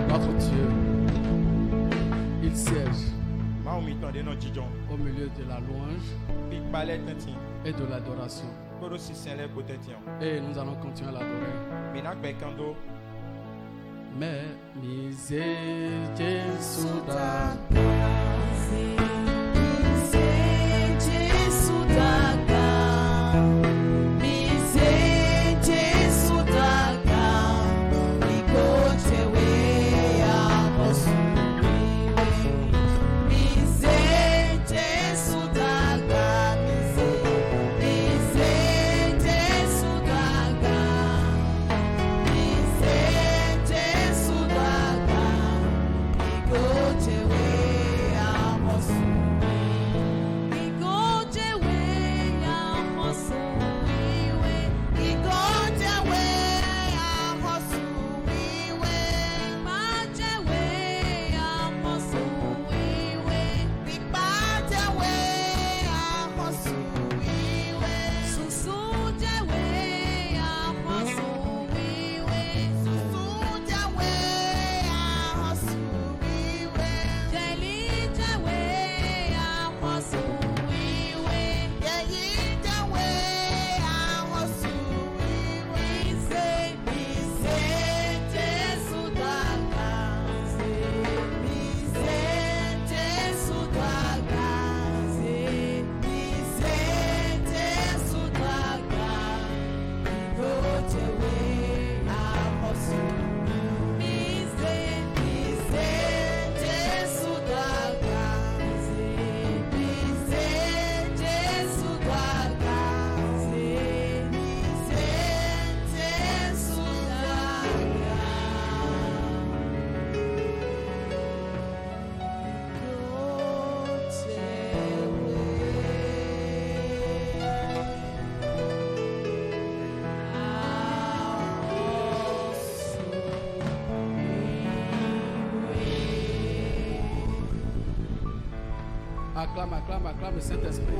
Notre Dieu, il siège au milieu de la louange et de l'adoration. Et nous allons continuer à l'adorer. Mais acclame le Saint-Esprit.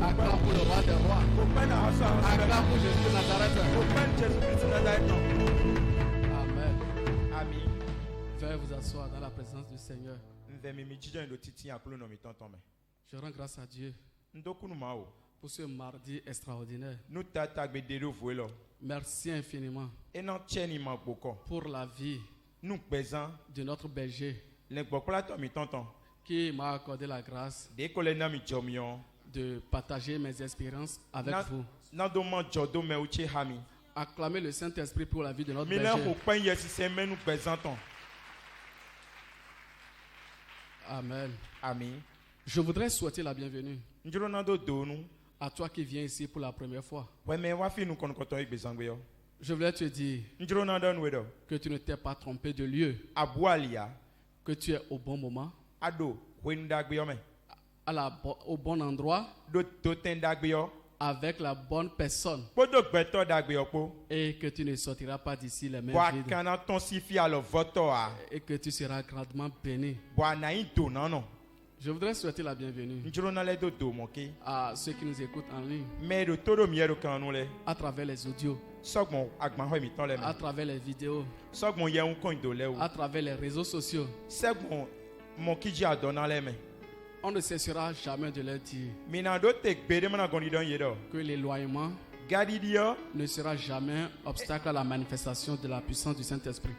Acclame pour le roi des rois. Acclame pour Jésus de Nazareth. Amen. Veuillez vous asseoir dans la présence du Seigneur. Je rends grâce à Dieu pour ce mardi extraordinaire. Merci infiniment pour la vie de notre berger qui m'a accordé la grâce de partager mes expériences avec vous. Acclamez le Saint-Esprit pour la vie de notre berger. Amen. Je voudrais souhaiter la bienvenue à toi qui viens ici pour la première fois. Je voulais te dire que tu ne t'es pas trompé de lieu, que tu es au bon moment, au bon endroit, avec la bonne personne, et que tu ne sortiras pas d'ici les mains vides, et que tu seras grandement béni. Je voudrais souhaiter la bienvenue à ceux qui nous écoutent en ligne, à travers les audios, à travers les vidéos, à travers les réseaux sociaux. On ne cessera jamais de leur dire que l'éloignement ne sera jamais obstacle à la manifestation de la puissance du Saint-Esprit.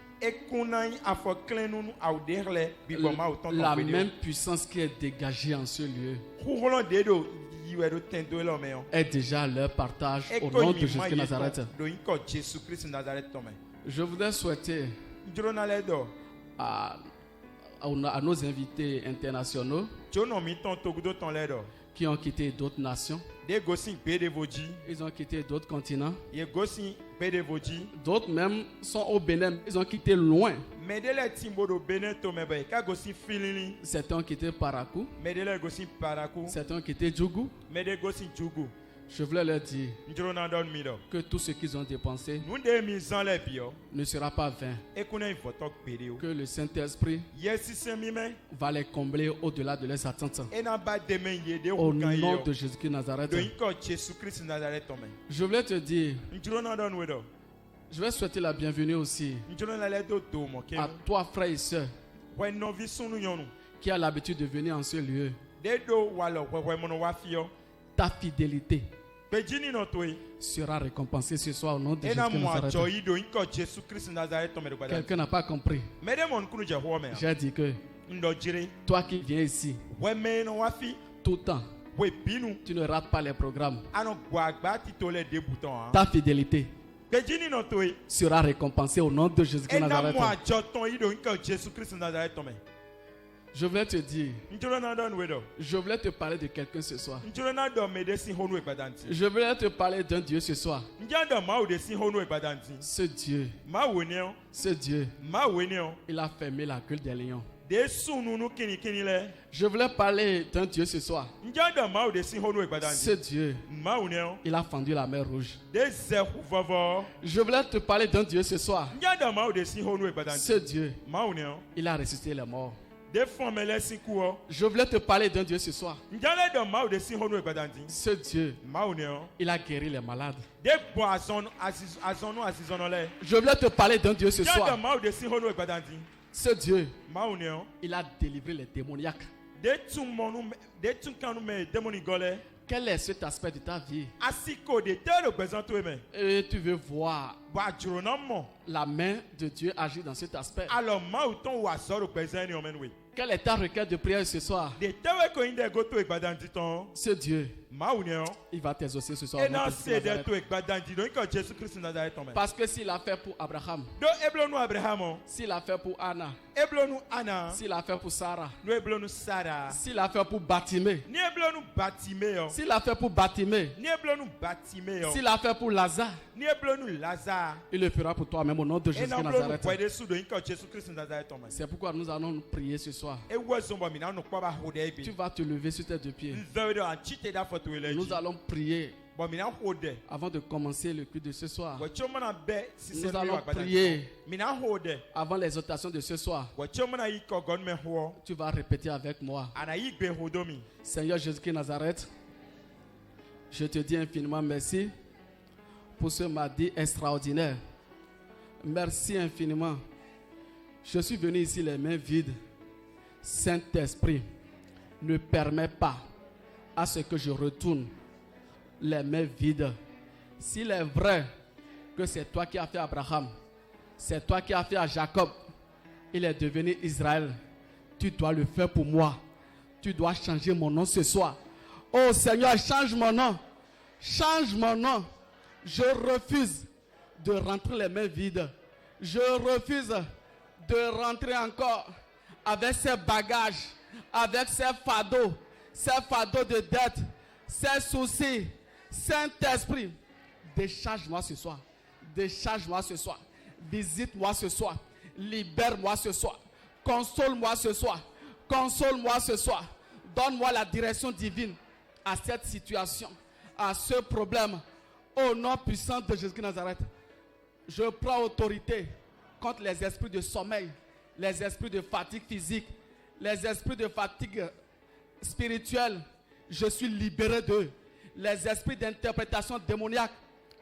La même puissance qui est dégagée en ce lieu est déjà leur partage au nom de Jésus de Nazareth. Je voudrais souhaiter à nos invités internationaux qui ont quitté d'autres nations. Ils ont quitté d'autres continents. D'autres même sont au Bénin. Ils ont quitté loin. Certains ont quitté Parakou. Certains ont quitté Djougou. Je voulais leur dire que tout ce qu'ils ont dépensé ne sera pas vain. Que le Saint-Esprit va les combler au-delà de leurs attentes. Au nom de Jésus de Nazareth. Je voulais te dire Je vais souhaiter la bienvenue aussi à toi, frères et sœurs, qui a l'habitude de venir en ce lieu. Ta fidélité sera récompensée ce soir au nom de Jésus-Christ. Quelqu'un n'a pas compris. J'ai dit que toi qui viens ici tout le temps, tu ne rates pas les programmes. Ta fidélité sera récompensée au nom de Jésus-Christ Nazareth. Je voulais te dire, je voulais te parler de quelqu'un ce soir. Je voulais te parler d'un Dieu ce soir. Ce Dieu, il a fermé la gueule des lions. Je voulais parler d'un Dieu ce soir. Ce Dieu, il a fendu la mer rouge. Je voulais te parler d'un Dieu ce soir. Ce Dieu, il a ressuscité les morts. Je voulais te parler d'un Dieu ce soir. Ce Dieu, il a guéri les malades. Je voulais te parler d'un Dieu ce soir. Ce Dieu, il a délivré les démoniaques. Quel est cet aspect de ta vie? Et tu veux voir la main de Dieu agir dans cet aspect. Quelle est ta requête de prière ce soir? Ce Dieu, il va t'exaucer ce soir. Parce que s'il a fait pour Abraham, s'il a fait pour Anna, s'il a fait pour Sarah, s'il a fait pour Bartimée, s'il a fait pour Bartimée, s'il a fait pour Lazare, il le fera pour toi même au nom de Jésus de Nazareth. C'est pourquoi nous allons prier ce soir. Tu vas te lever sur tes deux pieds. Nous allons prier. Avant de commencer le culte de ce soir, nous allons prier avant l'exhortation de ce soir. Tu vas répéter avec moi. Seigneur Jésus-Christ Nazareth, je te dis infiniment merci pour ce mardi extraordinaire. Merci infiniment. Je suis venu ici les mains vides. Saint-Esprit, ne permets pas à ce que je retourne les mains vides. S'il est vrai que c'est toi qui as fait Abraham, c'est toi qui as fait à Jacob, il est devenu Israël, tu dois le faire pour moi. Tu dois changer mon nom ce soir. Oh Seigneur, change mon nom. Change mon nom. Je refuse de rentrer les mains vides. Je refuse de rentrer encore avec ces bagages, avec ces fardeaux de dette, ces soucis. Saint-Esprit, décharge-moi ce soir. Décharge-moi ce soir. Visite-moi ce soir. Libère-moi ce soir. Console-moi ce soir. Console-moi ce soir. Donne-moi la direction divine à cette situation, à ce problème. Au nom puissant de Jésus de Nazareth, je prends autorité contre les esprits de sommeil, les esprits de fatigue physique, les esprits de fatigue spirituelle. Je suis libéré d'eux. Les esprits d'interprétation démoniaque,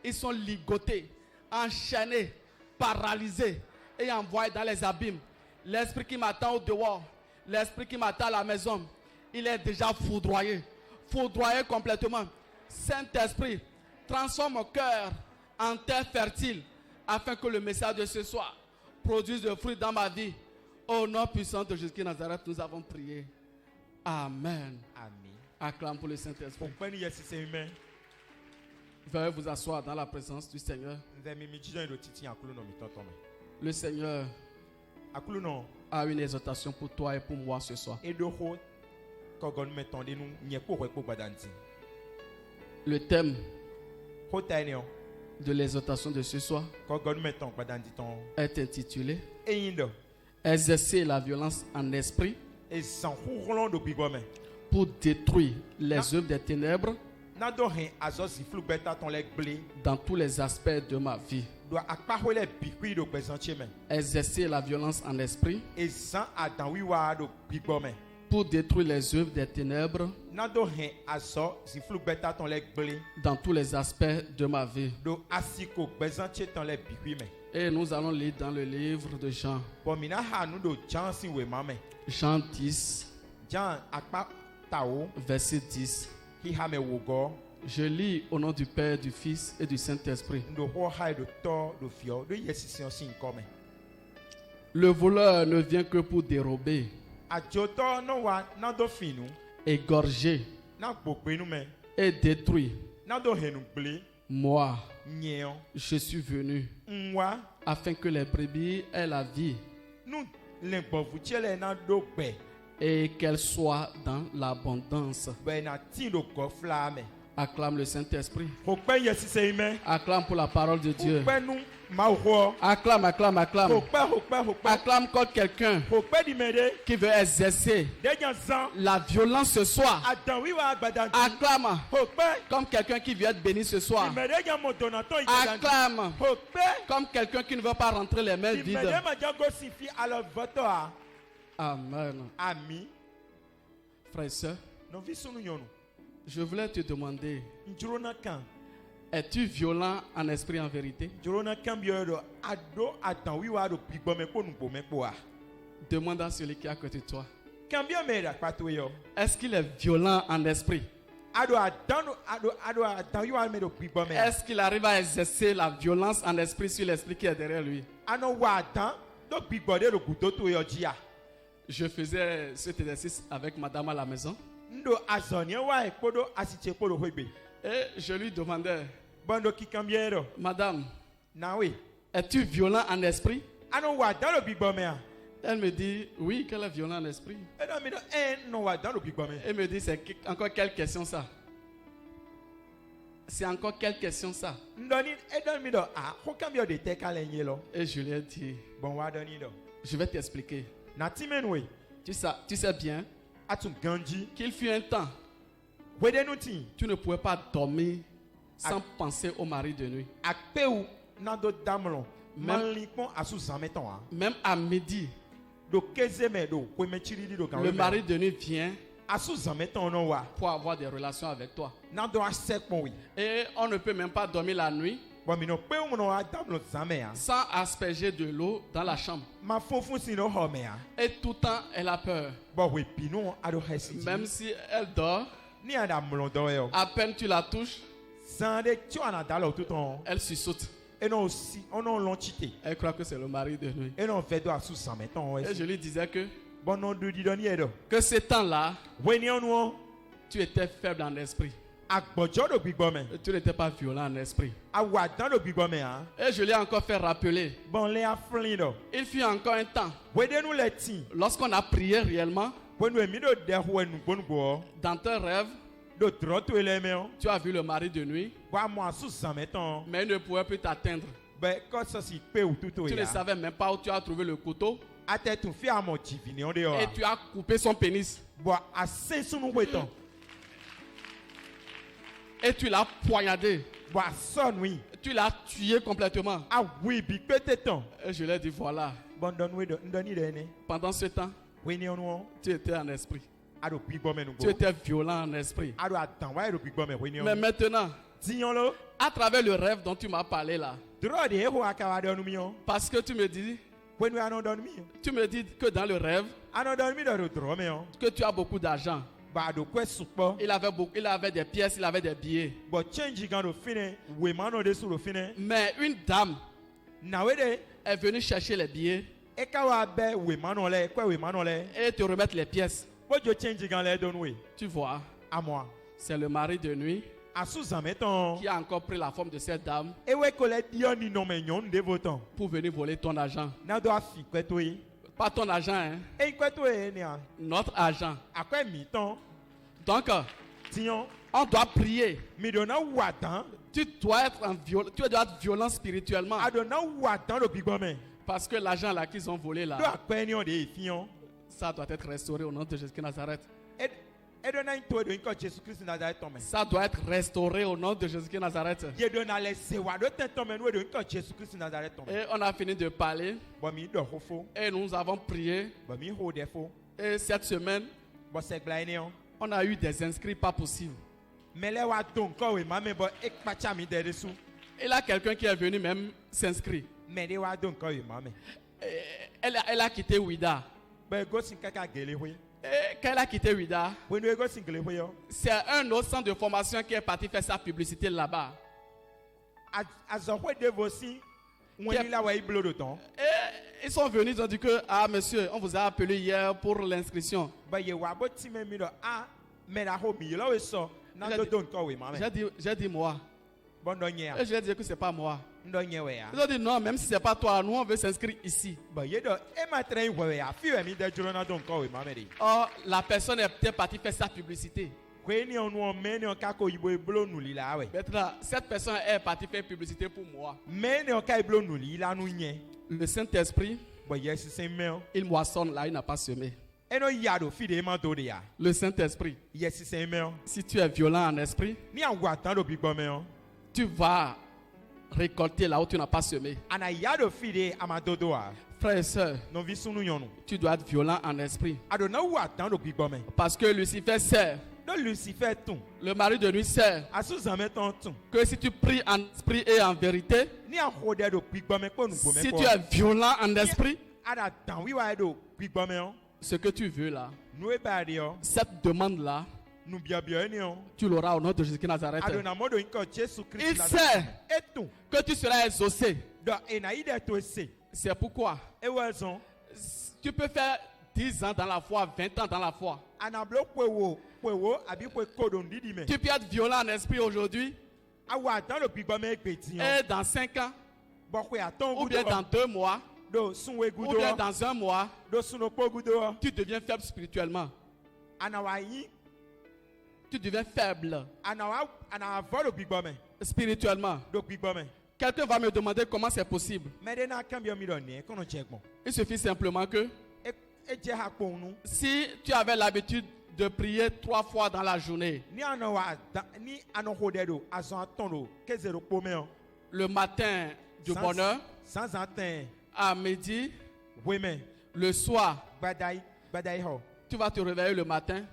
ils sont ligotés, enchaînés, paralysés et envoyés dans les abîmes. L'esprit qui m'attend au dehors, l'esprit qui m'attend à la maison, il est déjà foudroyé. Foudroyé complètement. Saint-Esprit, transforme mon cœur en terre fertile afin que le message de ce soir produise de fruits dans ma vie. Au nom puissant de Jésus de Nazareth, nous avons prié. Amen. Amen. Acclame pour le Saint-Esprit. Veuillez vous asseoir dans la présence du Seigneur. Le Seigneur a une exhortation pour toi et pour moi ce soir. Le thème de l'exhortation de ce soir est intitulé Exercer la violence en esprit pour détruire les œuvres des ténèbres dans tous les aspects de ma vie. Exercer la violence en esprit pour détruire les œuvres des ténèbres dans tous les aspects de ma vie. Et nous allons lire dans le livre de Jean. Jean 10, verset 10. Je lis au nom du Père, du Fils et du Saint-Esprit. Le voleur ne vient que pour dérober, égorger et détruire. Moi, je suis venu afin que les brebis aient la vie et qu'elles soient dans l'abondance. Acclame le Saint-Esprit. Acclame pour la parole de Dieu. Acclame, acclame, acclame. Acclame comme quelqu'un qui veut exercer la violence ce soir. Acclame comme quelqu'un qui veut être béni ce soir. Acclame comme quelqu'un qui ne veut pas rentrer les mains vides. Amen. Frères et sœurs, je voulais te demander, es-tu violent en esprit en vérité? Demande à celui qui est à côté de toi. Est-ce qu'il est violent en esprit? Est-ce qu'il arrive à exercer la violence en esprit sur l'esprit qui est derrière lui? Je faisais cet exercice avec madame à la maison. Et je lui demandais, madame, es-tu violent en esprit? Elle me dit, oui, qu'elle est violente en esprit. Elle me dit, c'est encore quelle question ça? C'est encore quelle question ça? Et je lui ai dit, je vais t'expliquer. Tu sais bien qu'il fut un temps, tu ne pouvais pas dormir sans penser au mari de nuit. Même à midi, le mari de nuit vient pour avoir des relations avec toi. Et on ne peut même pas dormir la nuit sans asperger de l'eau dans la chambre. Et tout le temps, elle a peur. Même si elle dort, à peine tu la touches, elle surssaute. Elle croit que c'est le mari de nuit. Et je lui disais que ce temps-là, tu étais faible en esprit. Tu n'étais pas violent en esprit. Et je l'ai encore fait rappeler. Il fut encore un temps, lorsqu'on a prié réellement, dans ton rêve, tu as vu le mari de nuit, mais il ne pouvait plus t'atteindre. Tu ne savais même pas où tu as trouvé le couteau. Et tu as coupé son pénis. Et tu l'as poignardé. Tu l'as tué complètement. Et je lui ai dit, voilà. Pendant ce temps, tu étais en esprit. Tu étais violent en esprit. Mais maintenant, à travers le rêve dont tu m'as parlé là, parce que tu me dis que dans le rêve, que tu as beaucoup d'argent. Il avait des pièces, il avait des billets. Mais une dame est venue chercher les billets et te remettre les pièces. Tu vois, c'est le mari de nuit qui a encore pris la forme de cette dame pour venir voler ton argent. Pas ton argent, hein? Notre argent. Donc, on doit prier. Tu dois être violent spirituellement. Parce que l'argent là qu'ils ont volé là, ça doit être restauré au nom de Jésus de Nazareth. Ça doit être restauré au nom de Jésus de Nazareth. Et on a fini de parler. Et nous avons prié. Et cette semaine, On a eu des inscrits pas possibles. Et là, quelqu'un qui est venu même s'inscrire. Elle a quitté Ouida. Et quand elle a quitté Ouida, c'est un autre centre de formation qui est parti faire sa publicité là-bas. Ils sont venus, ils ont dit que, ah monsieur, on vous a appelé hier pour l'inscription. J'ai dit moi. Et je lui ai dit que ce n'est pas moi. Ils ont dit non, même si ce n'est pas toi, nous on veut s'inscrire ici. Or, la personne est peut-être partie faire sa publicité. Maintenant, cette personne est partie faire publicité pour moi. Le Saint-Esprit, il moissonne là, il n'a pas semé. Le Saint-Esprit, si tu es violent en esprit, tu vas récolter là où tu n'as pas semé. Frères et sœurs, tu dois être violent en esprit. Parce que Lucifer sait, le mari de lui sait, que si tu pries en esprit et en vérité, si tu es violent en esprit, ce que tu veux là, cette demande là, tu l'auras au nom de Jésus de Nazareth. Il sait que tu seras exaucé. C'est pourquoi tu peux faire 10 ans dans la foi, 20 ans dans la foi. Tu peux être violent en esprit aujourd'hui et dans 5 ans ou bien dans 2 mois ou bien dans 1 mois tu deviens faible spirituellement. Tu deviens faible spirituellement. Quelqu'un va me demander comment c'est possible. Il suffit simplement que si tu avais l'habitude de prier 3 fois dans la journée, le matin du bonheur, à midi, le soir, tu vas te réveiller le matin.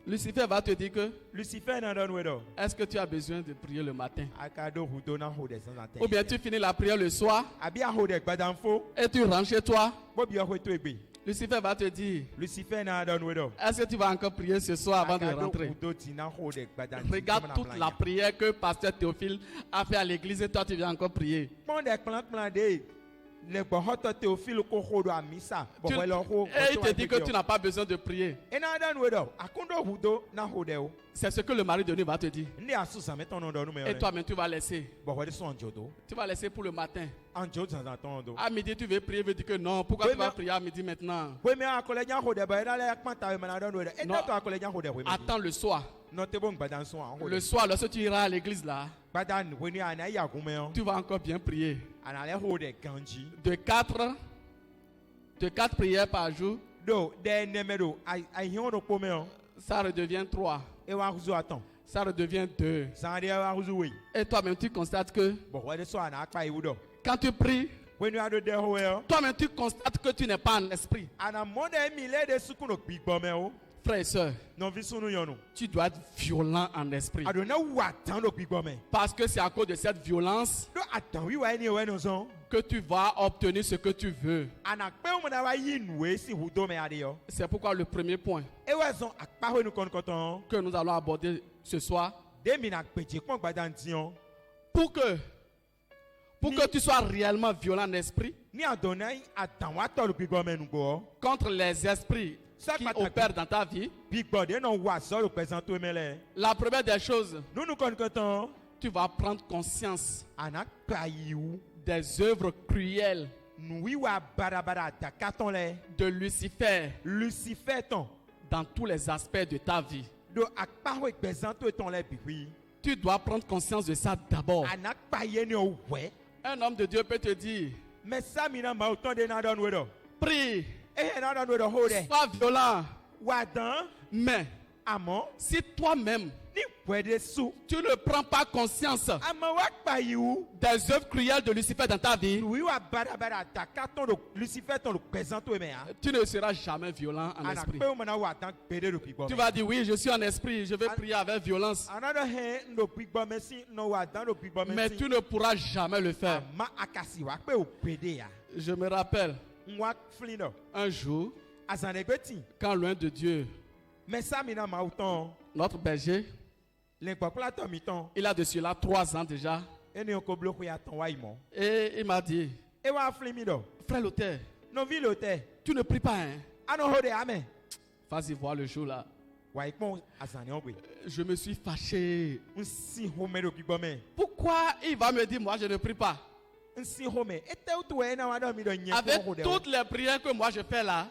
Lucifer va te dire que est-ce que tu as besoin de prier le matin? Ou bien tu finis la prière le soir et tu rentres chez toi. Lucifer va te dire est-ce que tu vas encore prier ce soir avant de rentrer? Regarde toute la prière que Pasteur Théophile a fait à l'église et toi tu viens encore prier. Et il te dit que tu n'as pas besoin de prier. C'est ce que le mari de nuit va te dire. Et toi-même tu vas laisser. Tu vas laisser pour le matin. À midi tu veux prier, veut dire que non. Pourquoi tu vas prier à midi maintenant? Non. Attends le soir. Le soir, lorsque tu iras à l'église là, tu vas encore bien prier. De 4 prières par jour, ça redevient 3. Ça redevient 2. Et toi-même tu constates que quand tu pries, toi-même tu constates que tu n'es pas en esprit. Frères et sœurs, tu dois être violent en esprit. Parce que c'est à cause de cette violence que tu vas obtenir ce que tu veux. C'est pourquoi le premier point que nous allons aborder ce soir, pour que tu sois réellement violent en esprit contre les esprits qui opèrent dans ta vie, la première des choses, tu vas prendre conscience des œuvres cruelles de Lucifer dans tous les aspects de ta vie. Tu dois prendre conscience de ça d'abord. Un homme de Dieu peut te dire, prie, sois violent, mais si toi-même tu ne prends pas conscience des œuvres cruelles de Lucifer dans ta vie, tu ne seras jamais violent en esprit. Tu vas dire oui, je suis en esprit, je vais prier avec violence. Mais tu ne pourras jamais le faire. Je me rappelle un jour, quand loin de Dieu, notre berger, il a de cela 3 ans déjà, et il m'a dit, frère Luther, tu ne pries pas, hein? Vas-y voir le jour là. Je me suis fâché. Pourquoi il va me dire moi je ne prie pas? Avec toutes les prières que moi je fais là,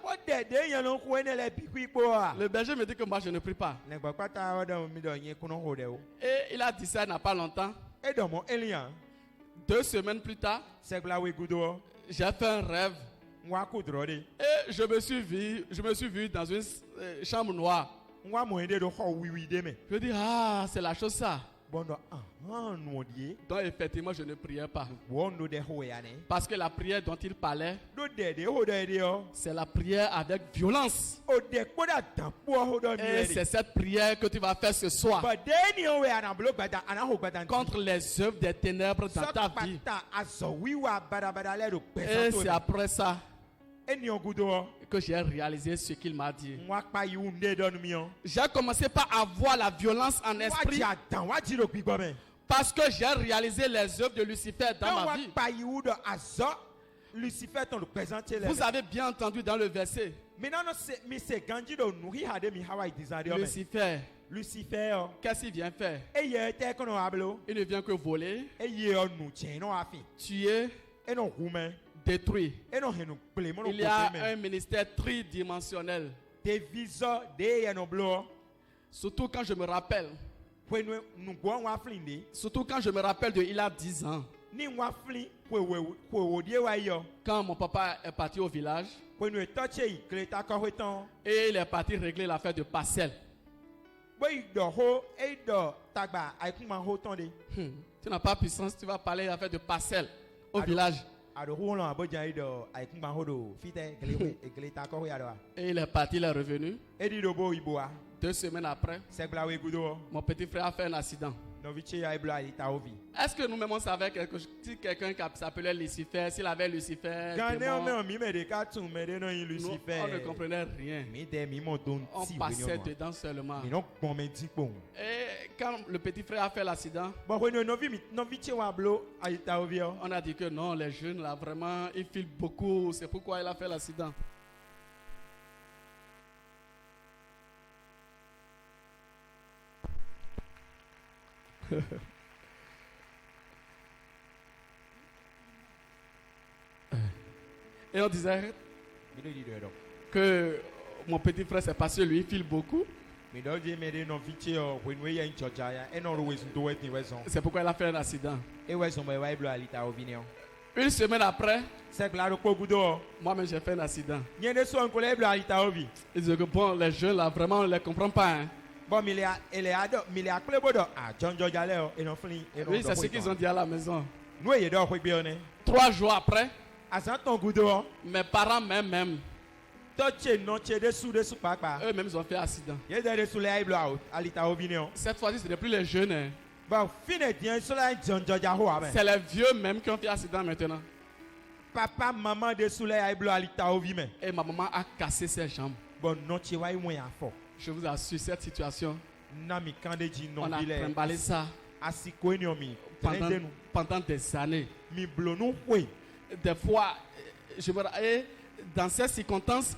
le berger me dit que moi je ne prie pas. Et il a dit ça il n'y a pas longtemps. 2 semaines plus tard, j'ai fait un rêve. Et je me suis vu dans une chambre noire. Je dis, ah, c'est la chose ça. Donc effectivement, je ne priais pas. Parce que la prière dont il parlait, c'est la prière avec violence. Et c'est cette prière que tu vas faire ce soir contre les œuvres des ténèbres dans ta vie. Et c'est après ça que j'ai réalisé ce qu'il m'a dit. J'ai commencé par avoir la violence en esprit parce que j'ai réalisé les œuvres de Lucifer dans ma vie. Vous avez bien entendu dans le verset. Lucifer, qu'est-ce qu'il vient faire? Il ne vient que voler, tuer, détruit. Il y a un ministère tridimensionnel. Surtout quand je me rappelle. Surtout quand je me rappelle de il a 10 ans. Quand mon papa est parti au village. Et il est parti régler l'affaire de parcelle. Tu n'as pas puissance, tu vas parler l'affaire de parcelle au village. Et il est parti, il est revenu. 2 semaines après, mon petit frère a fait un accident. Est-ce que nous-mêmes on savait si quelqu'un qui s'appelait Lucifer, s'il avait Lucifer, démon, on ne comprenait rien. On passait dedans seulement. Et quand le petit frère a fait l'accident, on a dit que non, les jeunes là vraiment ils filent beaucoup, c'est pourquoi il a fait l'accident. Et on disait que mon petit frère c'est parce que lui il file beaucoup. C'est pourquoi il a fait un accident. Une semaine après, moi-même j'ai fait un accident. Ils disent que bon, les jeunes là vraiment on ne les comprend pas. Hein. Oui, c'est ce qu'ils ont dit à la maison. 3 jours après, mes parents même eux-mêmes ils ont fait accident. Cette fois-ci ce n'est plus les jeunes. Hein. C'est les vieux même qui ont fait accident maintenant. Papa, maman de et ma maman a cassé ses jambes. Je vous assure, cette situation, on a trimballé ça pendant des années. Des fois, je me rappelle, dans ces circonstances,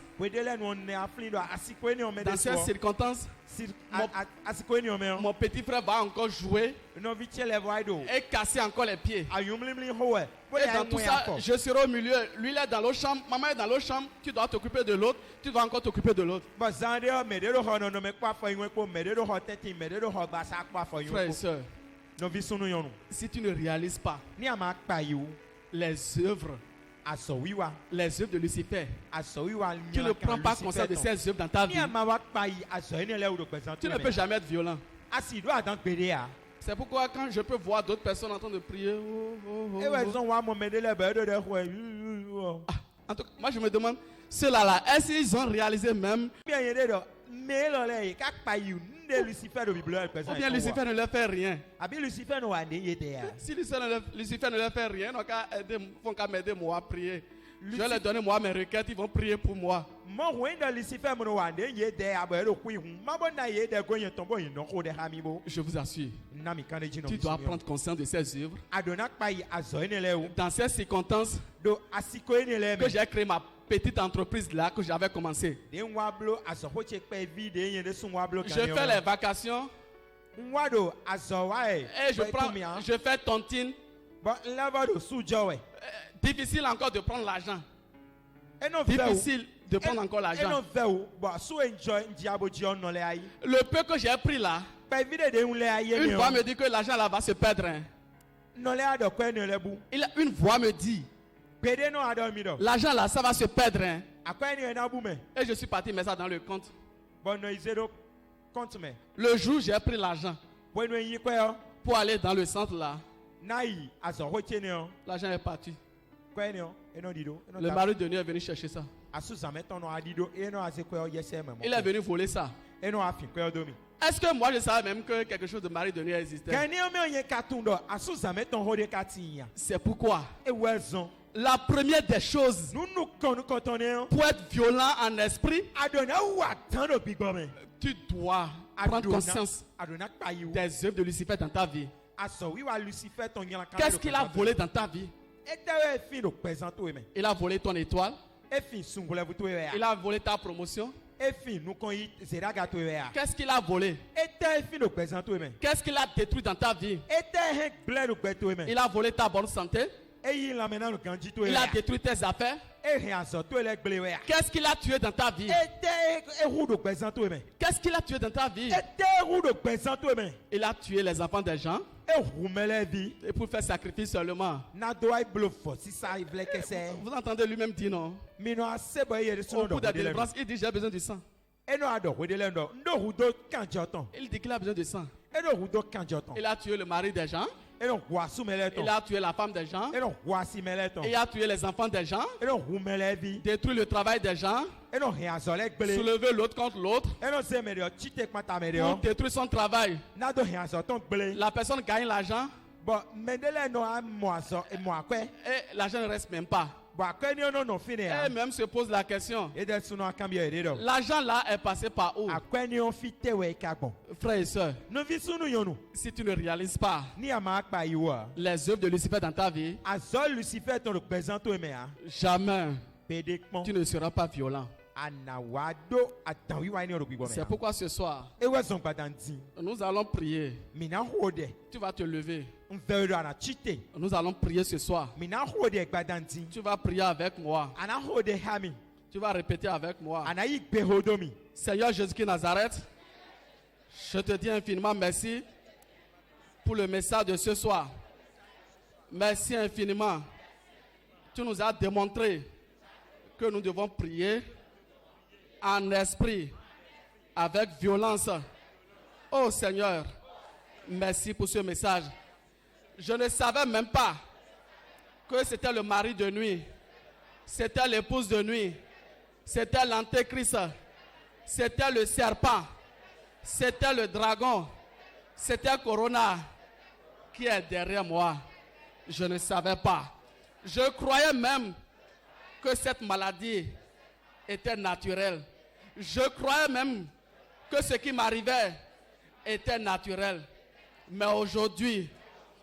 mon petit frère va encore jouer et casser encore les pieds. Et dans tout ça, je serai au milieu. Lui, il est dans l'autre chambre, maman est dans l'autre chambre. Tu dois t'occuper de l'autre, tu dois encore t'occuper de l'autre. Frères et sœurs, si tu ne réalises pas les œuvres de Lucifer, tu ne prends pas conscience de ces œuvres dans ta vie, tu ne peux jamais être violent. C'est pourquoi quand je peux voir d'autres personnes en train de prier, en tout cas, moi je me demande, ceux-là, là, est-ce qu'ils ont réalisé même ou bien Lucifer ne leur fait rien? Si Lucifer ne leur fait rien, ils vont qu'à m'aider moi à prier. Je vais leur donner moi mes requêtes, ils vont prier pour moi. Je vous assure, tu dois prendre conscience de ces œuvres. Dans ces circonstances que j'ai créé ma petite entreprise là que j'avais commencé. Je fais les vacations et je fais tontine. Difficile encore de prendre l'argent. Difficile de prendre encore l'argent. Le peu que j'ai pris là, une voix me dit que l'argent là va se perdre. Une voix me dit, l'argent là, ça va se perdre. Et je suis parti mettre ça dans le compte. Le jour où j'ai pris l'argent pour aller dans le centre là, l'argent est parti. Le mari de nuit est venu chercher ça. Il est venu voler ça. Est-ce que moi je savais même que quelque chose de mari de nuit existait? C'est pourquoi la première des choses pour être violent en esprit, tu dois prendre conscience des œuvres de Lucifer dans ta vie. Qu'est-ce qu'il a volé dans ta vie? Il a volé ton étoile. Il a volé ta promotion. Qu'est-ce qu'il a volé? Qu'est-ce qu'il a détruit dans ta vie? Il a volé ta bonne santé. Il a détruit tes affaires. Qu'est-ce qu'il a tué dans ta vie? Qu'est-ce qu'il a tué dans ta vie? Il a tué les enfants des gens. Et pour faire sacrifice seulement. Vous entendez lui-même dire non? Au bout de la délivrance, il dit j'ai besoin du sang. Il dit qu'il a besoin de sang. Il a tué le mari des gens. Il a tué la femme des gens. Il a tué les enfants des gens. Détruit le travail des gens. Soulever l'autre contre l'autre. Pour détruire son travail. La personne gagne l'argent. Et l'argent ne reste même pas. Et même se pose la question. L'argent là est passé par où? Frères et sœurs, si tu ne réalises pas les œuvres de Lucifer dans ta vie, jamais tu ne seras pas violent. C'est pourquoi ce soir, nous allons prier. Tu vas te lever. Nous allons prier ce soir. Tu vas prier avec moi. Tu vas répéter avec moi. Seigneur Jésus-Christ Nazareth, je te dis infiniment merci pour le message de ce soir. Merci infiniment. Tu nous as démontré que nous devons prier en esprit, avec violence. Oh Seigneur, merci pour ce message. Je ne savais même pas que c'était le mari de nuit, c'était l'épouse de nuit, c'était l'antéchrist, c'était le serpent, c'était le dragon, c'était Corona qui est derrière moi. Je ne savais pas. Je croyais même que cette maladie était naturelle. Je croyais même que ce qui m'arrivait était naturel. Mais aujourd'hui,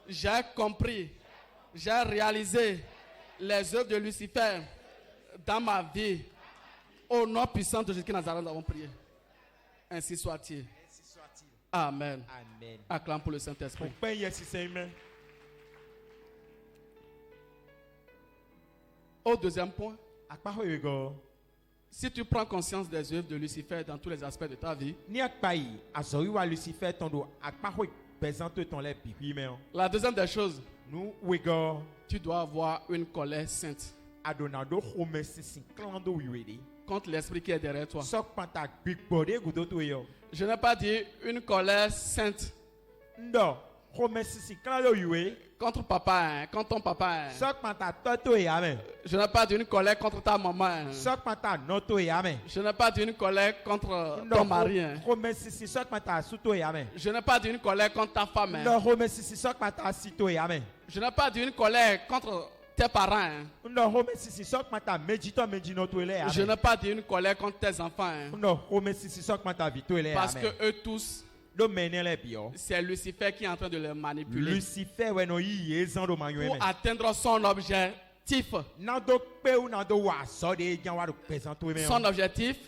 j'ai compris, j'ai réalisé les œuvres de Lucifer dans ma vie. Au nom puissant de Jésus-Christ Nazareth, nous avons prié. Ainsi soit-il. Amen. Amen. Acclame pour le Saint-Esprit. Au deuxième point, si tu prends conscience des œuvres de Lucifer dans tous les aspects de ta vie, la deuxième des choses, tu dois avoir une colère sainte. contre l'esprit qui est derrière toi. Sok panta bigbode gudoto yo. Je n'ai pas dit une colère sainte Ndo, home sisi klando yue. contre papa, hein, contre ton papa. Hein. Sok panta toto e amen. Je n'ai pas dit une colère contre ta maman. Hein. Sok panta noto e amen. Je n'ai pas dit une colère contre ton mari. Hein. Home sisi sok panta suto e amen. Je n'ai pas dit une colère contre ta femme. Hein. Ndo home sisi sok panta sito e amen. Je n'ai pas dit une colère contre tes parents. Hein. Ndo home sisi sok panta mejito mejinoto ele amen. Je n'ai pas dit une colère contre tes enfants. Hein. Ndo home sisi sok panta vito ele amen. Parce que eux tous, c'est Lucifer qui est en train de les manipuler. Lucifer ouais no yi ezan do manyo pour atteindre son objectif. Nando pe ou nando wa so de jan wa do pesanto e Son objectif,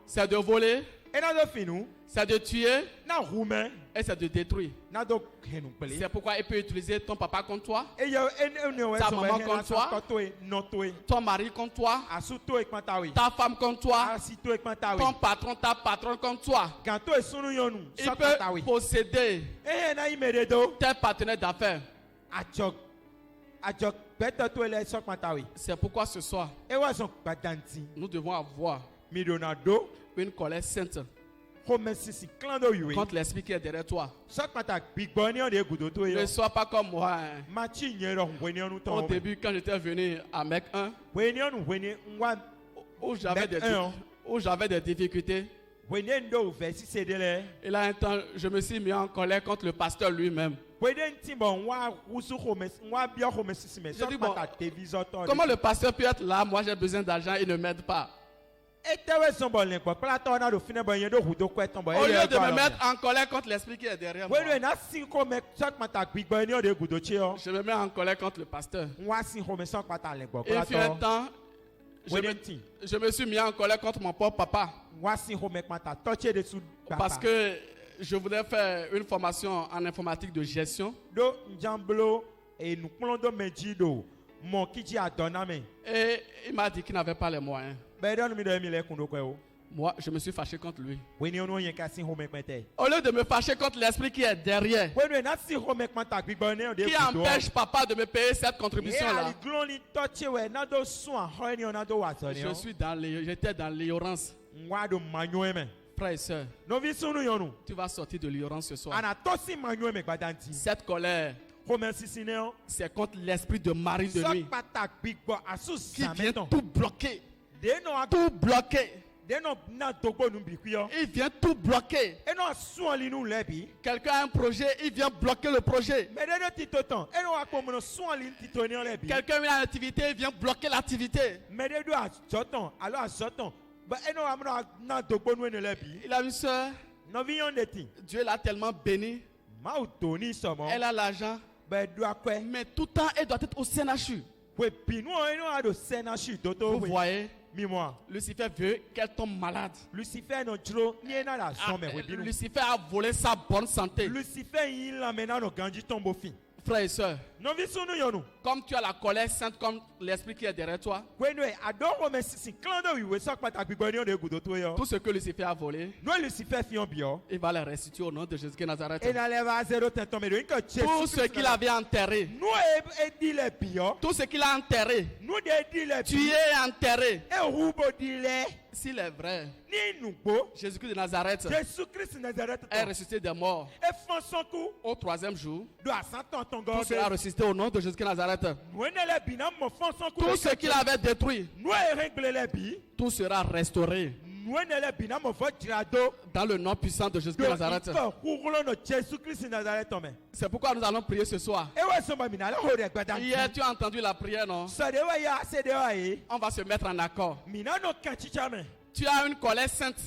c'est de voler, et nando finu, c'est de tuer na roumain et c'est de détruire. nando kenu pele. C'est pourquoi il peut utiliser ton papa contre toi, Et yo ta maman contre toi, ton mari contre toi, asuto e kwantawi. ta femme contre toi, Asito e kwantawi. ton patron, ta patronne contre toi. Kanto e sunu yonu, Il so peut kwantawi. posséder Na imeredo. tes partenaires d'affaires. Ajok beto to ele so kwantawi. C'est pourquoi ce soir, E wa son badanti. nous devons avoir Midonado. une colère sainte Home sisi klando yue. contre l'esprit qui est derrière toi. So kwanta bigboni on de gudoto yo. Ne sois pas comme moi. Hein. Machi nyero hweni onu Au ton. début, quand j'étais venu à Mecque 1, Hweni onu hweni nwa. où j'avais des difficultés, Hweni ndo versi sedele. et là, un temps, je me suis mis en colère contre le pasteur lui-même. Hweni timbo nwa wusu home nwa bio home sisi me. So dis bon, kwanta television to. Comment le pasteur peut être là? Moi, j'ai besoin d'argent, il ne m'aide pas. Au lieu de me mettre en colère contre l'esprit qui est derrière moi, je me mets en colère contre le pasteur. Et il fut un temps, je me suis mis en colère contre mon propre papa. Parce que je voulais faire une formation en informatique de gestion. Et il m'a dit qu'il n'avait pas les moyens. Moi, je me suis fâché contre lui. Au lieu de me fâcher contre l'esprit qui est derrière, qui empêche papa de me payer cette contribution-là, j'étais dans l'ignorance. Frères et sœurs, tu vas sortir de l'ignorance ce soir. Cette colère, c'est contre l'esprit de mari de nuit qui vient tout bloquer. Tout bloquer. Il vient tout bloquer. Quelqu'un a un projet, il vient bloquer le projet. Quelqu'un a une activité, il vient bloquer l'activité. Il a une soeur, Dieu l'a tellement béni. Elle a l'argent, mais tout le temps elle doit être au CNHU. Vous voyez, Lucifer veut qu'elle tombe malade. Lucifer a volé sa bonne santé. Frères et sœurs, comme tu as la colère sainte comme l'esprit qui est derrière toi, tout ce que Lucifer a volé, il va le restituer au nom de Jésus de Nazareth. Tout ce qu'il avait enterré, tout ce qu'il a enterré, tu es enterré. S'il est vrai, Jésus-Christ de Nazareth est ressuscité des morts au 3e jour. Tout sera ressuscité au nom de Jésus-Christ de Nazareth. Tout ce qu'il avait détruit, tout sera restauré dans le nom puissant de Jésus-Christ de Nazareth. C'est pourquoi nous allons prier ce soir. Hier, tu as entendu la prière, non? On va se mettre en accord. Tu as une colère sainte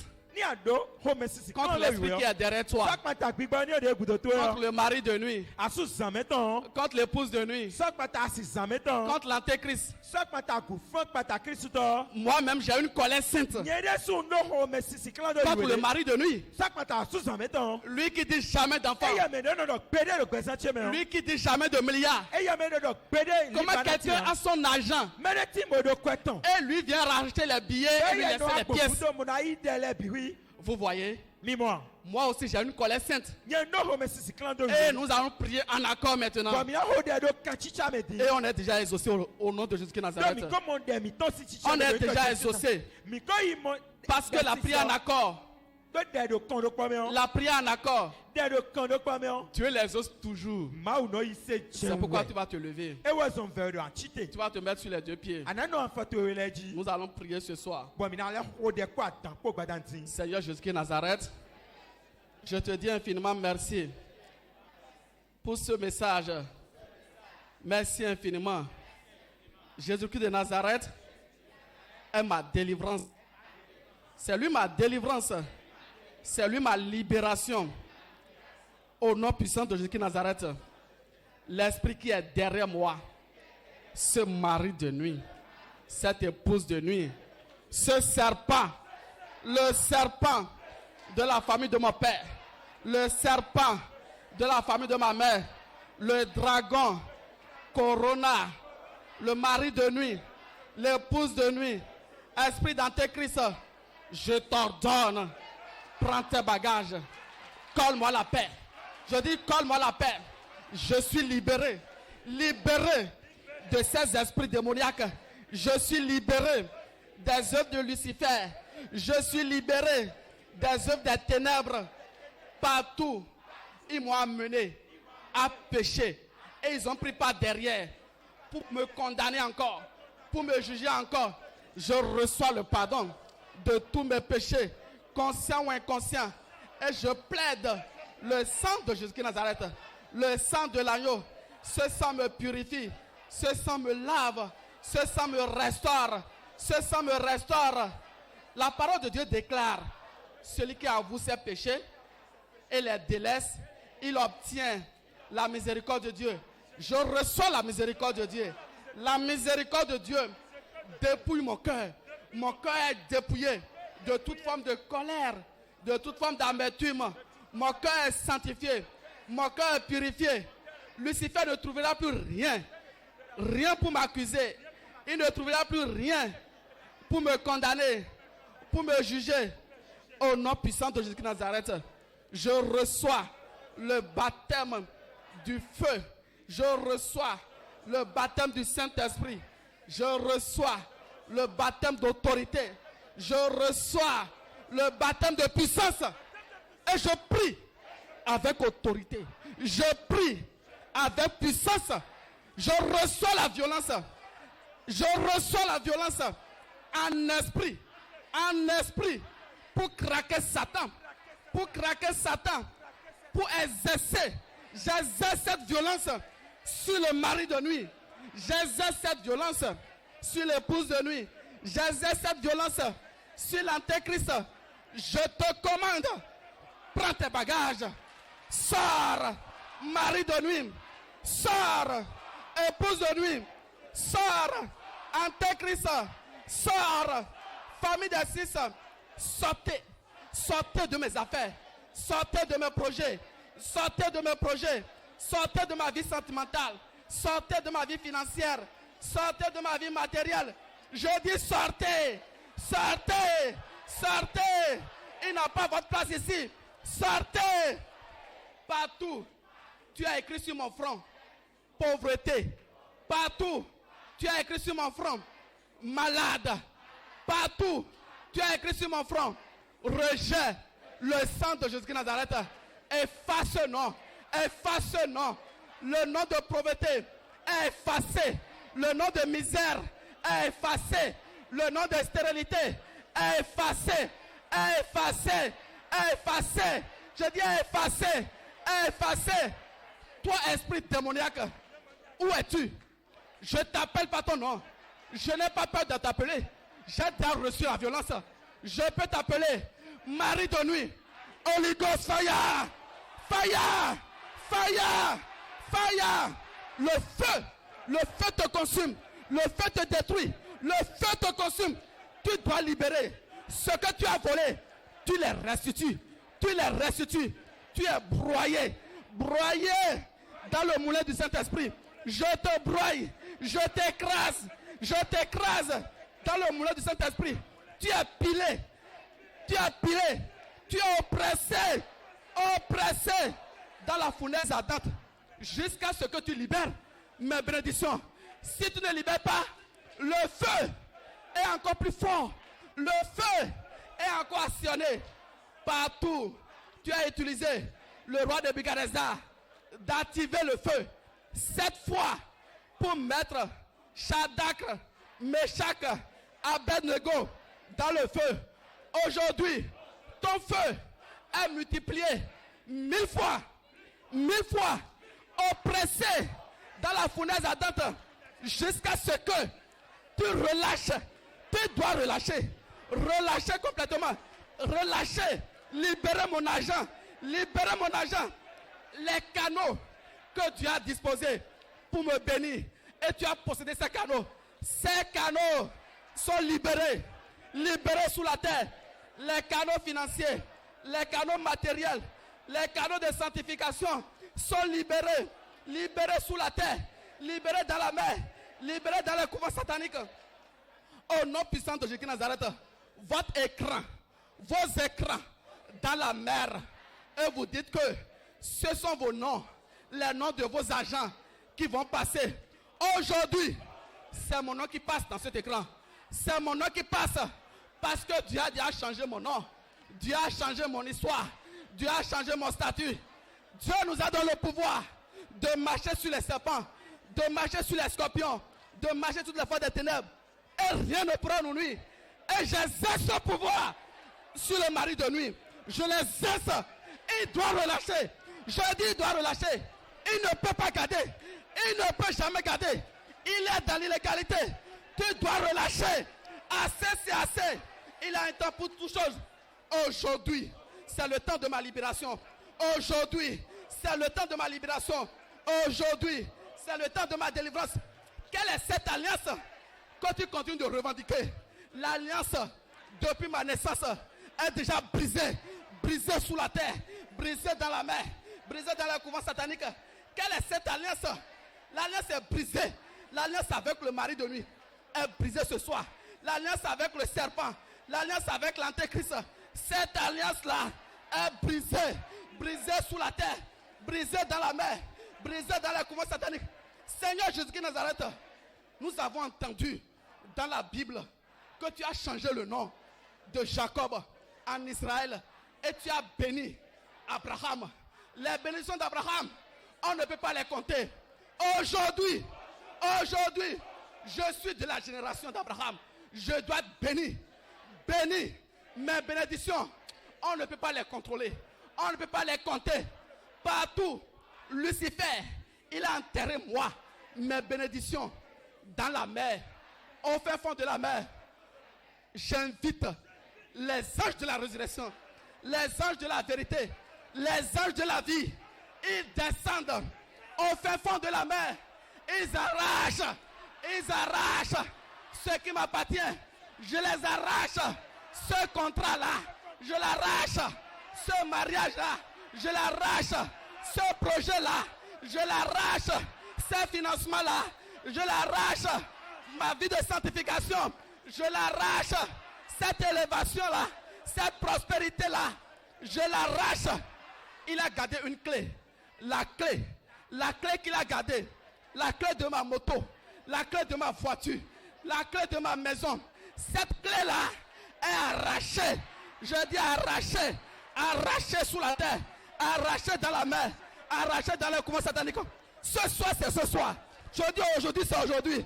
contre l'esprit qui est derrière toi, contre le mari de nuit, contre l'épouse de nuit, contre l'antéchrist. Moi-même, j'ai une colère sainte contre le mari de nuit, lui qui dit jamais d'enfant, lui qui dit jamais de milliards. Comment quelqu'un a son argent et lui vient racheter les billets et lui laisser les pièces? Vous voyez, Moi aussi, j'ai une colère sainte. Et nous allons prier en accord maintenant. Et on est déjà exaucé au nom de Jésus-Christ Nazareth. On est déjà exaucé. Parce que la prière en accord. La prière en accord. Dieu les exauce toujours. C'est pourquoi tu vas te lever. Tu vas te mettre sur les deux pieds. Nous allons prier ce soir. Seigneur Jésus-Christ Nazareth, je te dis infiniment merci pour ce message. Merci infiniment. Jésus-Christ de Nazareth est ma délivrance. C'est lui ma délivrance. C'est lui ma libération. Au nom puissant de Jésus-Christ Nazareth, l'esprit qui est derrière moi, ce mari de nuit, cette épouse de nuit, ce serpent, le serpent de la famille de mon père, le serpent de la famille de ma mère, le dragon, Corona, le mari de nuit, l'épouse de nuit, esprit d'antéchrist, je t'ordonne, prends tes bagages, colle-moi la paix. Je dis, colle-moi la paix. Je suis libéré. Libéré de ces esprits démoniaques. Je suis libéré des œuvres de Lucifer. Je suis libéré des œuvres des ténèbres. Partout, ils m'ont amené à pécher. Et ils ont pris par derrière pour me condamner encore, pour me juger encore. Je reçois le pardon de tous mes péchés, conscients ou inconscients. Et je plaide le sang de Jésus-Christ Nazareth, le sang de l'agneau. Ce sang me purifie, ce sang me lave, ce sang me restaure, ce sang me restaure. La parole de Dieu déclare, celui qui avoue ses péchés et les délaisse, il obtient la miséricorde de Dieu. Je reçois la miséricorde de Dieu. La miséricorde de Dieu dépouille mon cœur. Mon cœur est dépouillé de toute forme de colère, de toute forme d'amertume. Mon cœur est sanctifié. Mon cœur est purifié. Lucifer ne trouvera plus rien. Rien pour m'accuser. Il ne trouvera plus rien pour me condamner, pour me juger. Au nom puissant de Jésus-Christ Nazareth, je reçois le baptême du feu. Je reçois le baptême du Saint-Esprit. Je reçois le baptême d'autorité. Je reçois le baptême de puissance. Et je prie avec autorité. Je prie avec puissance. Je reçois la violence. Je reçois la violence en esprit. En esprit. Pour craquer Satan. Pour craquer Satan. Pour exercer. J'exerce cette violence sur le mari de nuit. J'exerce cette violence sur l'épouse de nuit. J'exerce cette violence sur l'antéchrist. Je te commande. Prends tes bagages. Sors, mari de nuit. Sors, épouse de nuit. Sors, antéchrist. Sors, famille des six. Sortez. Sortez de mes affaires. Sortez de mes projets. Sortez de mes projets. Sortez de ma vie sentimentale. Sortez de ma vie financière. Sortez de ma vie matérielle. Je dis sortez. Sortez. Sortez. Il n'a pas votre place ici. Sortez. Partout, tu as écrit sur mon front pauvreté. Partout, tu as écrit sur mon front malade. Partout, tu as écrit sur mon front rejet. Le sang de Jésus-Christ Nazareth, efface ce nom. Efface ce nom. Le nom de pauvreté est effacé. Le nom de misère est effacé. Le nom de stérilité est effacé. Est effacé. Est effacé. Je dis effacé. Est effacé. Toi, esprit démoniaque, où es-tu? Je t'appelle par ton nom. Je n'ai pas peur de t'appeler. J'ai déjà reçu la violence. Je peux t'appeler mari de nuit. Holy Ghost fire. Fire. Fire. Fire. Le feu te consume. Le feu te détruit. Le feu te consume. Tu dois libérer ce que tu as volé. Tu les restitues. Tu les restitues. Tu es broyé. Broyé dans le moulin du Saint-Esprit. Je te broye. Je t'écrase. Je t'écrase dans le moulin du Saint-Esprit. Tu es pilé. Tu es pilé. Tu es oppressé, oppressé dans la fournaise ardente jusqu'à ce que tu libères mes bénédictions. Si tu ne libères pas, le feu est encore plus fort. Le feu est encore actionné partout. Tu as utilisé le roi de Nebuchadnezzar d'activer le feu 7 fois pour mettre Shadrach, Meshach, Abednego dans le feu. Aujourd'hui, ton feu est multiplié 1000 fois, oppressé dans la fournaise ardente jusqu'à ce que tu relâches. Tu dois relâcher complètement, relâcher, libérer mon argent, les canaux que tu as disposés pour me bénir et tu as possédé ces canaux sont libérés sous la terre. Les canaux financiers, les canaux matériels, les canaux de sanctification sont libérés sous la terre, libérés dans la mer, libérés dans le couvent satanique. Au nom puissant de Jésus Nazareth, vos écrans dans la mer, et vous dites que ce sont vos noms, les noms de vos agents qui vont passer. Aujourd'hui, c'est mon nom qui passe dans cet écran. C'est mon nom qui passe parce que Dieu a déjà changé mon nom. Dieu a changé mon histoire. Dieu a changé mon statut. Dieu nous a donné le pouvoir de marcher sur les serpents, de marcher sur les scorpions, de marcher sur toutes les forces des ténèbres. Et rien ne pourra nous nuire. Et j'exerce ce pouvoir sur le mari de nuit. Je l'exerce. Il doit relâcher. Je dis il doit relâcher. Il ne peut pas garder. Il ne peut jamais garder. Il est dans l'illégalité. Tu dois relâcher. Assez, c'est assez. Il a un temps pour toutes choses. Aujourd'hui, c'est le temps de ma libération. Aujourd'hui, c'est le temps de ma libération. Aujourd'hui, c'est le temps de ma délivrance. Quelle est cette alliance que tu continues de revendiquer? L'alliance, depuis ma naissance, est déjà brisée. Brisée sous la terre. Brisée dans la mer. Brisée dans le couvent satanique. Quelle est cette alliance? L'alliance est brisée. L'alliance avec le mari de nuit est brisée ce soir. L'alliance avec le serpent. L'alliance avec l'antéchrist. Cette alliance-là est brisée. Brisée sous la terre. Brisée dans la mer. Brisée dans le couvent satanique. Seigneur Jésus-Christ Nazareth, nous avons entendu dans la Bible que tu as changé le nom de Jacob en Israël et tu as béni Abraham. Les bénédictions d'Abraham, on ne peut pas les compter. Aujourd'hui, je suis de la génération d'Abraham. Je dois être béni. Béni. Mes bénédictions, on ne peut pas les contrôler. On ne peut pas les compter. Partout, Lucifer, il a enterré moi, mes bénédictions, dans la mer. Au fin fond de la mer, j'invite les anges de la résurrection, les anges de la vérité, les anges de la vie. Ils descendent au fin fond de la mer. Ils arrachent ce qui m'appartient. Je les arrache. Ce contrat-là, je l'arrache. Ce mariage-là, je l'arrache. Ce projet-là, je l'arrache. Ce financement-là, je l'arrache. Ma vie de sanctification, je l'arrache. Cette élévation-là, cette prospérité-là, je l'arrache. Il a gardé une clé. La clé qu'il a gardée. La clé de ma moto. La clé de ma voiture. La clé de ma maison. Cette clé-là est arrachée. Je dis arrachée. Arrachée sous la terre. Arrachée dans la mer. Arrachée dans le couvent satanique. Ce soir, c'est ce soir. Je dis aujourd'hui, c'est aujourd'hui.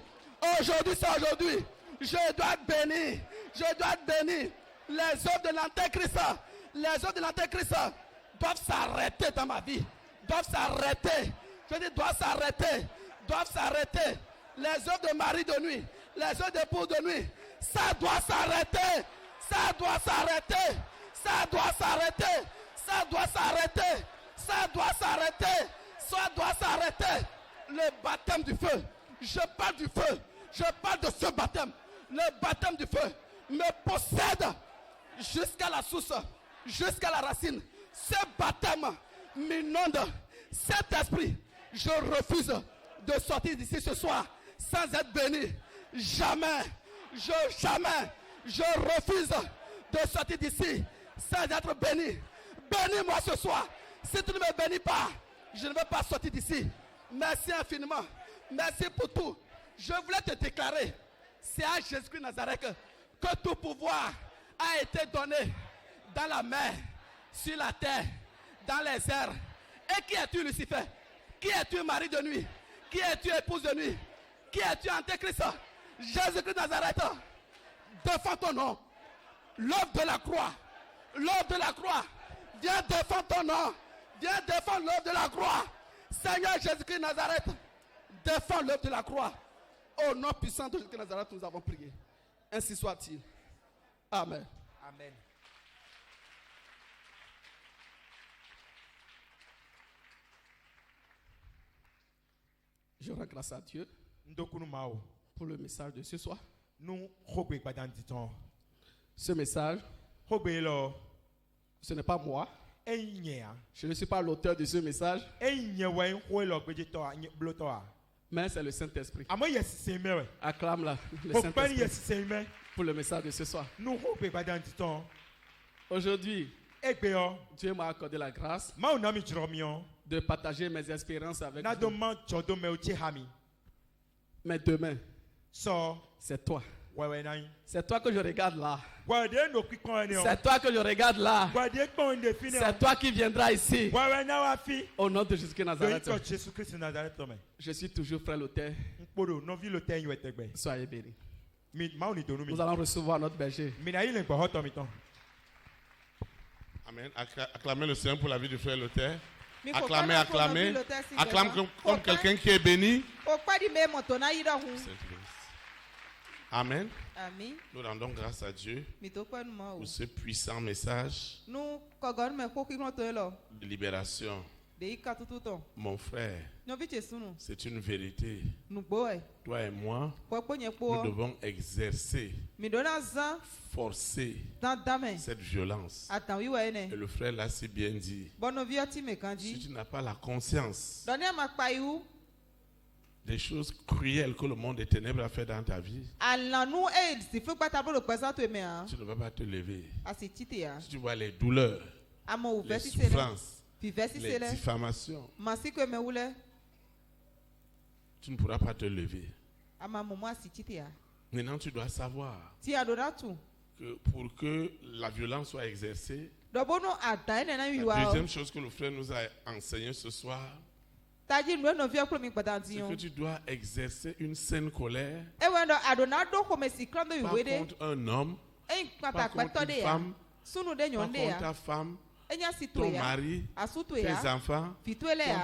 Aujourd'hui, c'est aujourd'hui. Je dois être béni. Je dois être béni. Les œuvres de l'antéchrist. Les œuvres de l'antéchrist doivent s'arrêter dans ma vie. Doivent s'arrêter. Je dis doivent s'arrêter. Doivent s'arrêter. Les œuvres de mari de nuit. Les œuvres d'époux de nuit. Ça doit s'arrêter. Ça doit s'arrêter. Ça doit s'arrêter. Ça doit s'arrêter. Ça doit s'arrêter. Ça doit s'arrêter. Le baptême du feu. Je parle du feu. Je parle de ce baptême. Le baptême du feu me possède jusqu'à la source, jusqu'à la racine. Ce baptême m'inonde. Cet esprit, je refuse de sortir d'ici ce soir sans être béni. Jamais, je refuse de sortir d'ici c'est d'être béni. Bénis-moi ce soir. Si tu ne me bénis pas, je ne vais pas sortir d'ici. Merci infiniment. Merci pour tout. Je voulais te déclarer, c'est à Jésus-Christ de Nazareth que tout pouvoir a été donné dans la mer, sur la terre, dans les airs. Et qui es-tu, Lucifer? Qui es-tu, mari de nuit? Qui es-tu, épouse de nuit? Qui es-tu, Antéchrist? Jésus-Christ de Nazareth, défends ton nom. L'œuvre de la croix. L'œuvre de la croix. Viens défendre ton nom. Viens défendre l'œuvre de la croix. Seigneur Jésus-Christ de Nazareth, défends l'œuvre de la croix. Au nom puissant de Jésus-Christ de Nazareth, nous avons prié. Ainsi soit-il. Amen. Amen. Je rends grâce à Dieu pour le message de ce soir. Ce message, ce n'est pas moi. Je ne suis pas l'auteur de ce message. Mais c'est le Saint-Esprit. Acclame le Saint-Esprit pour le message de ce soir. Aujourd'hui, Dieu m'a accordé la grâce de partager mes expériences avec vous. Mais demain, c'est toi. C'est toi que je regarde là. C'est toi que je regarde là. C'est toi qui viendras ici. Au nom de Jésus-Christ Nazareth. Je suis toujours frère Lothaire. Soyez bénis. Nous allons recevoir notre berger. Amen. Acclamez le Seigneur pour la vie du frère Lothaire. Acclamez, acclamez. Acclame comme quelqu'un qui est béni. Amen. Nous rendons grâce à Dieu pour ce puissant message de libération. Mon frère, c'est une vérité. Toi et moi, nous devons exercer, forcer cette violence. Et le frère l'a si bien dit. Si tu n'as pas la conscience des choses cruelles que le monde des ténèbres a fait dans ta vie, tu ne vas pas te lever. Si tu vois les douleurs, les souffrances, les diffamations, tu ne pourras pas te lever. Maintenant, tu dois savoir que pour que la violence soit exercée, la deuxième chose que le frère nous a enseigné ce soir, c'est que tu dois exercer une saine colère, pas contre un homme, pas contre une femme, pas contre ta femme, ton mari, tes enfants, ton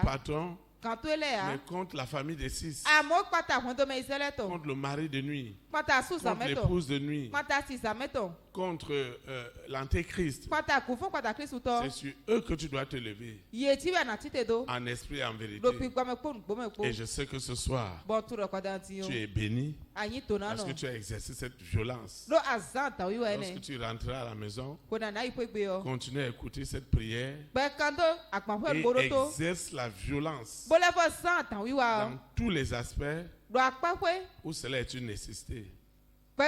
patron, mais contre la famille des six, contre le mari de nuit, contre l'épouse de nuit, contre l'antéchrist. C'est sur eux que tu dois te lever, en esprit et en vérité. Et je sais que ce soir, tu es béni parce que tu as exercé cette violence. Lorsque tu rentreras à la maison, continue à écouter cette prière et exerce la violence dans tous les aspects où cela est une nécessité. Que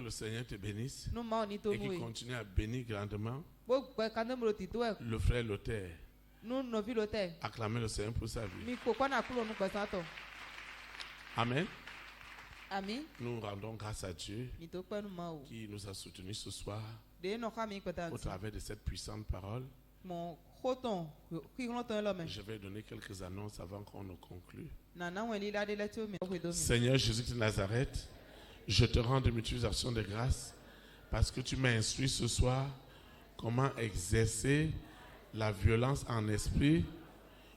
le Seigneur te bénisse et qu'il continue à bénir grandement le frère Lothaire. Acclamez le Seigneur pour sa vie. Amen. Nous rendons grâce à Dieu qui nous a soutenus ce soir au travers de cette puissante parole. Je vais donner quelques annonces avant qu'on ne conclue. Seigneur Jésus de Nazareth, je te rends de multiples actions de grâce parce que tu m'as instruit ce soir comment exercer la violence en esprit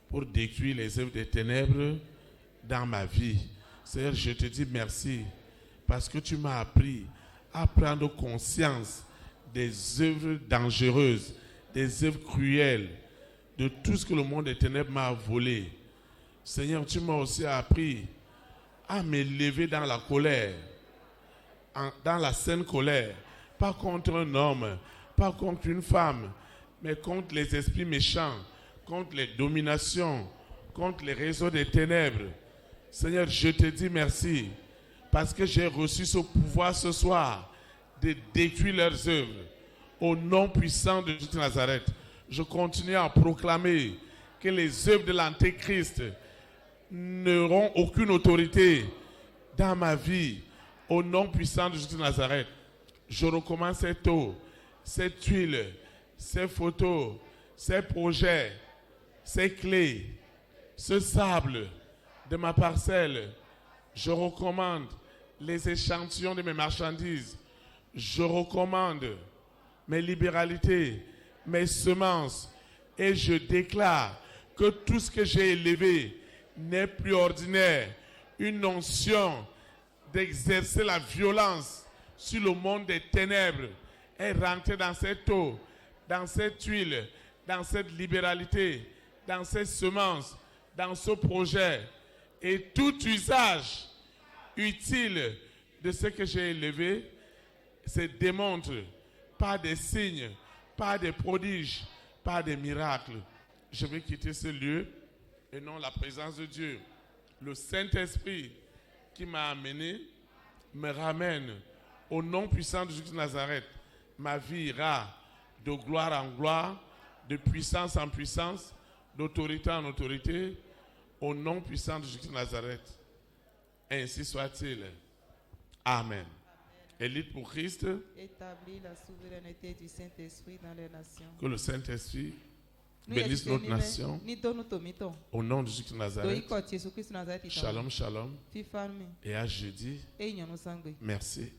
pour détruire les œuvres des ténèbres dans ma vie. Seigneur, je te dis merci parce que tu m'as appris à prendre conscience des œuvres dangereuses, des œuvres cruelles, de tout ce que le monde des ténèbres m'a volé. Seigneur, tu m'as aussi appris à me lever dans la colère, dans la saine colère, pas contre un homme, pas contre une femme, mais contre les esprits méchants, contre les dominations, contre les réseaux des ténèbres. Seigneur, je te dis merci parce que j'ai reçu ce pouvoir ce soir de détruire leurs œuvres. Au nom puissant de Jésus de Nazareth, je continue à proclamer que les œuvres de l'Antéchrist n'auront aucune autorité dans ma vie. Au nom puissant de Jésus de Nazareth, je recommence cette eau, cette huile, ces photos, ces projets, ces clés, ce sable de ma parcelle. Je recommande les échantillons de mes marchandises. Je recommande mes libéralités, mes semences. Et je déclare que tout ce que j'ai élevé n'est plus ordinaire. Une onction d'exercer la violence sur le monde des ténèbres est rentrée dans cette eau, dans cette huile, dans cette libéralité, dans ces semences, dans ce projet. Et tout usage utile de ce que j'ai élevé se démontre par des signes, par des prodiges, par des miracles. Je vais quitter ce lieu et non la présence de Dieu. Le Saint-Esprit qui m'a amené me ramène au nom puissant de Jésus de Nazareth. Ma vie ira de gloire en gloire, de puissance en puissance, d'autorité en autorité, au nom puissant de Jésus de Nazareth. Ainsi soit-il. Amen. Élite pour Christ. Établis la souveraineté du Saint-Esprit dans les nations. Que le Saint-Esprit bénisse notre nation. Au nom de Jésus de Nazareth. Shalom, shalom. Et à jeudi. Merci.